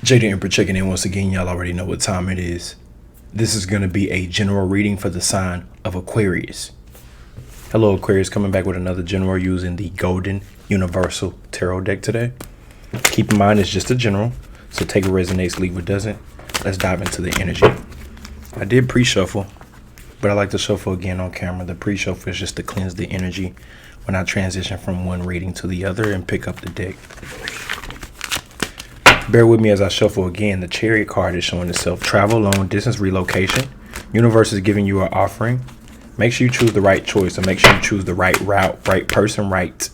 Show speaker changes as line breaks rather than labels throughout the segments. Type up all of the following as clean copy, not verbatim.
Jada Emperor checking in once again. Y'all already know what time it is. This is going to be a general reading for the sign of Aquarius. Hello, Aquarius, coming back with another general using the Golden Universal Tarot deck today. Keep in mind it's just a general, so take what resonates, leave what doesn't. Let's dive into the energy. I did pre-shuffle, but I like to shuffle again on camera. The pre-shuffle is just to cleanse the energy when I transition from one reading to the other and pick up the deck. Bear with me as I shuffle again. The Chariot card is showing itself. Travel, long distance, relocation. Universe is giving you an offering. Make sure you choose the right choice, or make sure you choose the right route, right person, right.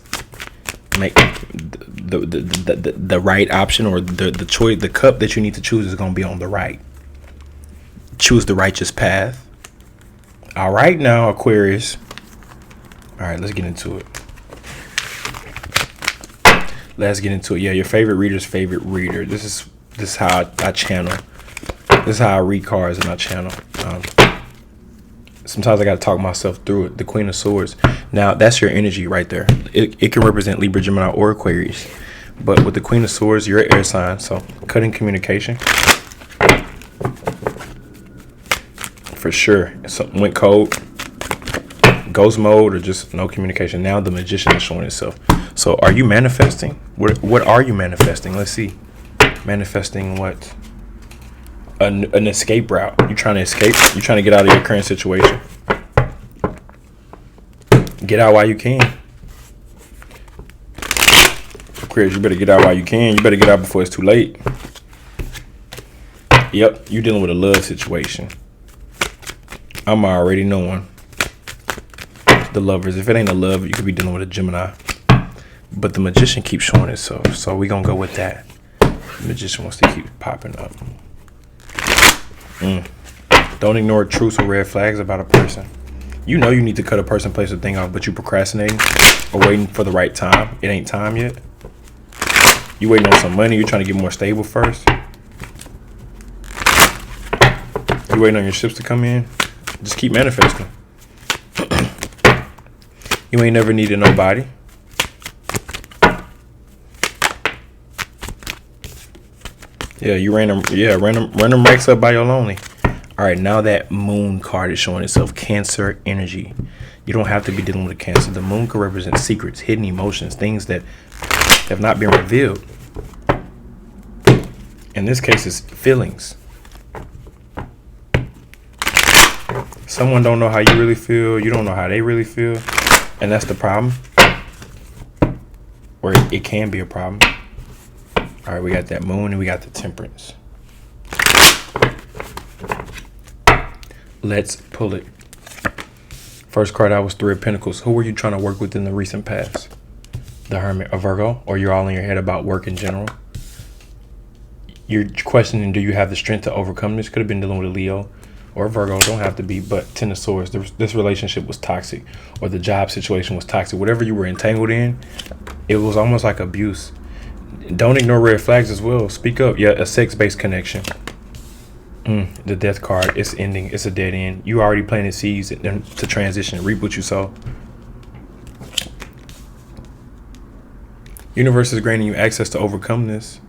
Make the right option, or the choice. The cup that you need to choose is going to be on the right. Choose the righteous path. All right, now Aquarius. All right, let's get into it. Let's get into it. Yeah, your favorite reader's favorite reader. This is how I channel. This is how I read cards in my channel. Sometimes I got to talk myself through it. The Queen of Swords. Now, that's your energy right there. It can represent Libra, Gemini, or Aquarius. But with the Queen of Swords, you're an air sign. So, cutting communication. For sure. Something went cold. Ghost mode, or just no communication. Now the Magician is showing itself. So are you manifesting? What are you manifesting? Let's see. Manifesting what? An escape route. You're trying to escape. You're trying to get out of your current situation. Get out while you can. Aquarius, you better get out while you can. You better get out before it's too late. Yep, you're dealing with a love situation. I'm already knowing. The Lovers. If it ain't a love, you could be dealing with a Gemini. But the Magician keeps showing itself, so we're gonna go with that. The Magician wants to keep popping up. Don't ignore truths or red flags about a person. You know you need to cut a person, place, or thing off, but you procrastinating or waiting for the right time. It ain't time yet. You waiting on some money. You're trying to get more stable first. You waiting on your ships to come in. Just keep manifesting. You ain't never needed nobody. Yeah, you ran them racks up by your lonely. All right, now that Moon card is showing itself. Cancer energy. You don't have to be dealing with Cancer. The Moon can represent secrets, hidden emotions, things that have not been revealed. In this case, it's feelings. Someone don't know how you really feel. You don't know how they really feel. And that's the problem. Or it can be a problem. All right, we got that Moon and we got the Temperance. Let's pull it. First card out was Three of Pentacles. Who were you trying to work with in the recent past? The Hermit, or Virgo? Or you're all in your head about work in general? You're questioning, do you have the strength to overcome this? Could have been dealing with a Leo or Virgo. Don't have to be, but Ten of Swords. This relationship was toxic, or the job situation was toxic. Whatever you were entangled in, it was almost like abuse. Don't ignore red flags as well. Speak up. Yeah, a sex-based connection. The Death card. It's ending. It's a dead end. You already planted seeds to transition. Reap what you sow. Universe is granting you access to overcome this.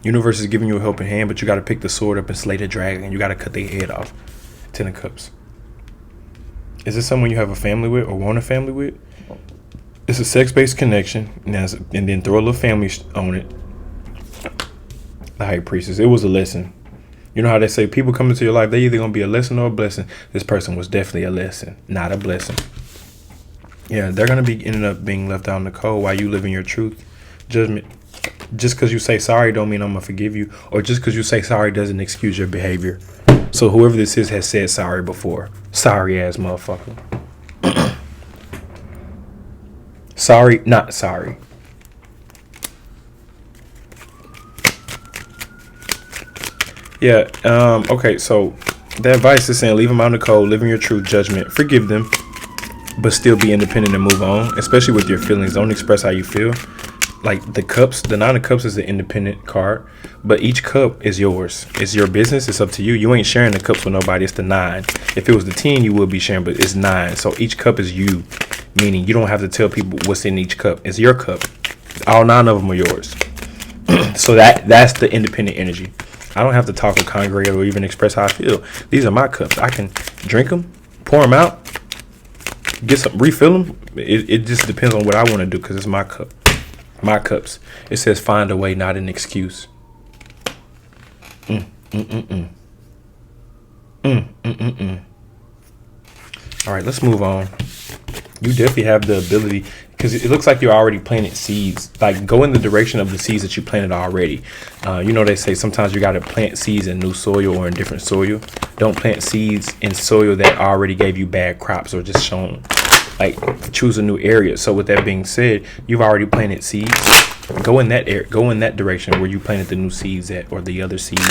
Universe is giving you a helping hand, but you got to pick the sword up and slay the dragon. You got to cut their head off. Ten of Cups. Is this someone you have a family with or want a family with? It's a sex-based connection, and then throw a little family on it. The High Priestess. It was a lesson. You know how they say people come into your life, they either going to be a lesson or a blessing. This person was definitely a lesson, not a blessing. Yeah, they're going to be ending up being left out in the cold while you live in your truth. Judgment. Just because you say sorry don't mean I'm going to forgive you. Or just because you say sorry doesn't excuse your behavior. So whoever this is has said sorry before. Sorry ass motherfucker. Sorry, not sorry. Yeah, okay, so the advice is saying leave them out in the cold, live in your true judgment, forgive them, but still be independent and move on, especially with your feelings. Don't express how you feel. Like the cups, the Nine of Cups is the independent card, but each cup is yours. It's your business. It's up to you. You ain't sharing the cups with nobody. It's the 9. If it was the 10, you would be sharing, but it's 9. So each cup is you, meaning you don't have to tell people what's in each cup. It's your cup. All 9 of them are yours. So that's the independent energy. I don't have to talk or congregate or even express how I feel. These are my cups. I can drink them, pour them out, get some, refill them. It just depends on what I want to do because it's my cup. My cups. It says find a way, not an excuse. All right, let's move on. You definitely have the ability, because it looks like you already planted seeds. Like, go in the direction of the seeds that you planted already. You know, they say sometimes you got to plant seeds in new soil or in different soil. Don't plant seeds in soil that already gave you bad crops or just shown. Like, choose a new area. So with that being said, you've already planted seeds. Go in that area, go in that direction where you planted the new seeds at, or the other seeds.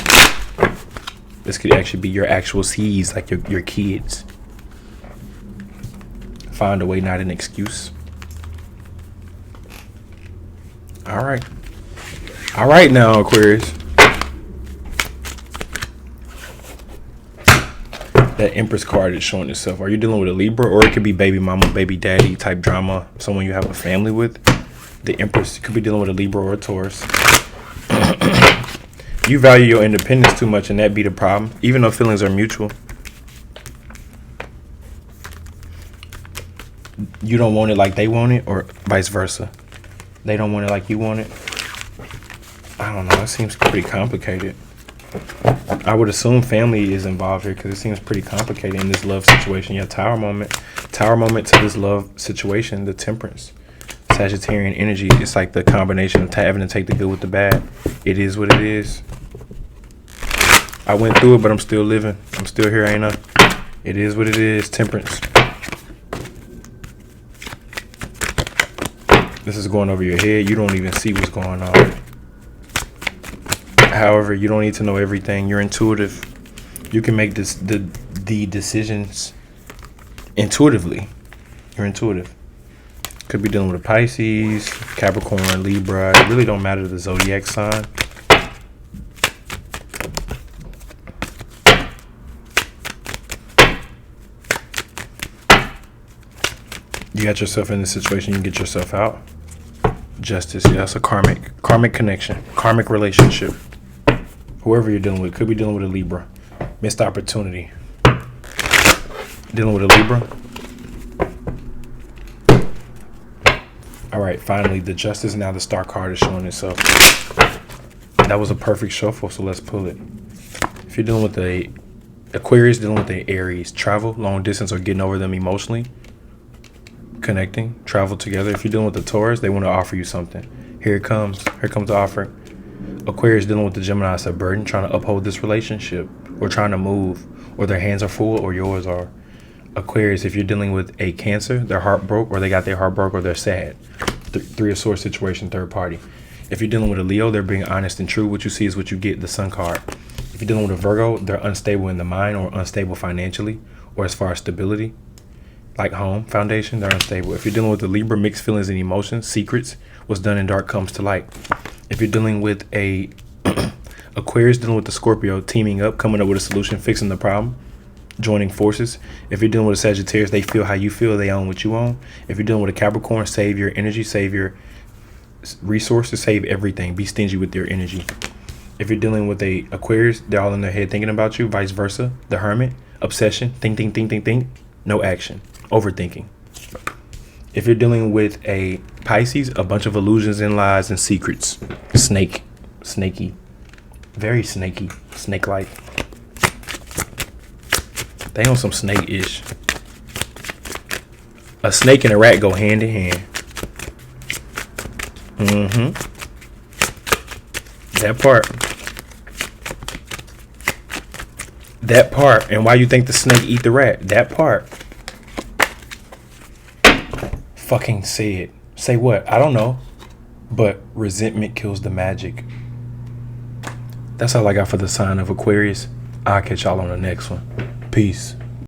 This could actually be your actual seeds, like your kids. Find a way, not an excuse. All right. All right now, Aquarius. That Empress card is showing itself. Are you dealing with a Libra, or it could be baby mama, baby daddy type drama, someone you have a family with? The Empress could be dealing with a Libra or a Taurus. You value your independence too much, and that be the problem, even though feelings are mutual. You don't want it like they want it, or vice versa. They don't want it like you want it. I don't know. It seems pretty complicated. I would assume family is involved here because it seems pretty complicated in this love situation. Your Tower moment to this love situation, the Temperance. Sagittarian energy. It's like the combination of having to take the good with the bad. It is what it is. I went through it, but I'm still living. I'm still here, ain't I? It is what it is. Temperance. This is going over your head. You don't even see what's going on. However, you don't need to know everything. You're intuitive. You can make the decisions intuitively. You're intuitive. Could be dealing with a Pisces, Capricorn, Libra. It really don't matter the zodiac sign. You got yourself in this situation, you can get yourself out. Justice, yeah, that's a karmic connection, karmic relationship. Whoever you're dealing with, could be dealing with a Libra. Missed opportunity. Dealing with a Libra. All right, finally, the Justice, now the Star card is showing itself. That was a perfect shuffle, so let's pull it. If you're dealing with the Aquarius, dealing with the Aries, travel, long distance, or getting over them emotionally. Connecting, travel together. If you're dealing with the Taurus, they want to offer you something. Here it comes. Here comes the offer. Aquarius dealing with the Gemini, it's a burden, trying to uphold this relationship, or trying to move, or their hands are full, or yours are. Aquarius, if you're dealing with a Cancer, they're heartbroken, or they got their heart broke, or they're sad. Three of Swords situation, third party. If you're dealing with a Leo, they're being honest and true. What you see is what you get, the Sun card. If you're dealing with a Virgo, they're unstable in the mind, or unstable financially, or as far as stability. Like home, foundation, they're unstable. If you're dealing with the Libra, mixed feelings and emotions, secrets, what's done in dark comes to light. If you're dealing with a Aquarius, dealing with the Scorpio, teaming up, coming up with a solution, fixing the problem, joining forces. If you're dealing with a Sagittarius, they feel how you feel, they own what you own. If you're dealing with a Capricorn, save your energy, save your resources, save everything. Be stingy with your energy. If you're dealing with a Aquarius, they're all in their head thinking about you, vice versa. The Hermit, obsession, think, no action. Overthinking. If you're dealing with a Pisces, a bunch of illusions and lies and secrets. Snaky. Very snaky. Snake-like. They on some snake-ish. A snake and a rat go hand in hand. That part. And why you think the snake eat the rat? That part. Fucking say it. Say what? I don't know. But resentment kills the magic. That's all I got for the sign of Aquarius. I'll catch y'all on the next one. Peace.